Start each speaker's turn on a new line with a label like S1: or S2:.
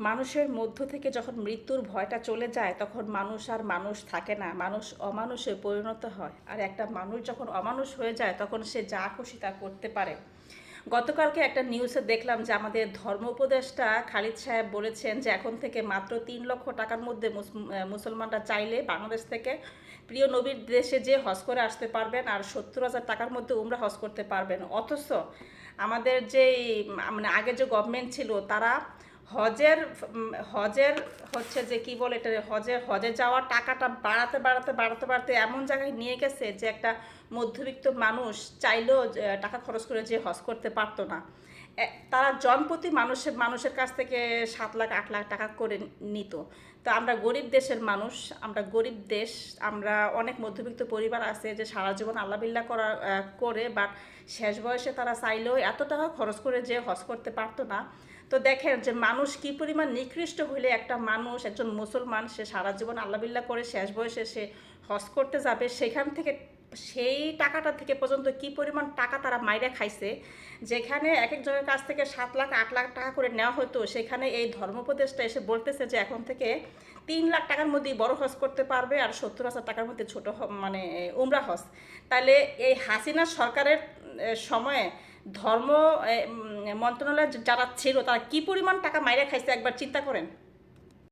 S1: মানুষের মধ্য থেকে যখন মৃত্যুর ভয়টা চলে যায় তখন মানুষ আর মানুষ থাকে না, মানুষ অমানুষে পরিণত হয়। আর একটা মানুষ যখন অমানুষ হয়ে যায় তখন সে যা খুশি তা করতে পারে। গতকালকে একটা নিউজে দেখলাম যে আমাদের ধর্ম উপদেষ্টা খালিদ সাহেব বলেছেন যে এখন থেকে মাত্র 3 লক্ষ টাকার মধ্যে মুসলমানরা চাইলে বাংলাদেশ থেকে প্রিয় নবীর দেশে যে হজ করে আসতে পারবেন, আর 70,000 টাকার মধ্যে উমরা হজ করতে পারবেন। অথচ আমাদের যে মানে আগে যে গভর্নমেন্ট ছিল তারা হজের হজের হচ্ছে যে কি বলে এটা, হজে যাওয়ার টাকাটা বাড়াতে বাড়াতে বাড়াতে বাড়াতে এমন জায়গায় নিয়ে গেছে যে একটা মধ্যবিত্ত মানুষ চাইলেও টাকা খরচ করে যে হজ করতে পারতো না। তারা জনপ্রতি মানুষের কাছ থেকে 7 লাখ 8 লাখ টাকা করে নিত। তো আমরা গরিব দেশের মানুষ, আমরা গরিব দেশ, আমরা অনেক মধ্যবিত্ত পরিবার আছে যে সারা জীবন আল্লাহ বিল্লাহ করে বাট শেষ বয়সে তারা চাইলেও এত টাকা খরচ করে যে হজ করতে পারতো না। তো দেখেন যে মানুষ কি পরিমাণ নিকৃষ্ট হইলে একটা মানুষ, একজন মুসলমান, সে সারা জীবন আল্লাহ বিল্লাহ করে শেষ বয়সে সে হজ করতে যাবে, সেখান থেকে সেই টাকাটা থেকে পর্যন্ত কি পরিমাণ টাকা তারা মাইরা খাইছে। যেখানে এক একজনের কাছ থেকে 7 লাখ 8 লাখ টাকা করে নেওয়া হতো, সেখানে এই ধর্মোপদেশটা এসে বলতেছে যে এখন থেকে 3 লাখ টাকার মধ্যেই বড় হজ করতে পারবে আর 70,000 টাকার মধ্যে ছোট মানে উমরা হজ। তাহলে এই হাসিনা সরকারের সময়ে ধর্ম মন্ত্রণালয় যারা ছিল তারা কি পরিমাণ টাকা মাইরা খাইছে একবার চিন্তা করেন।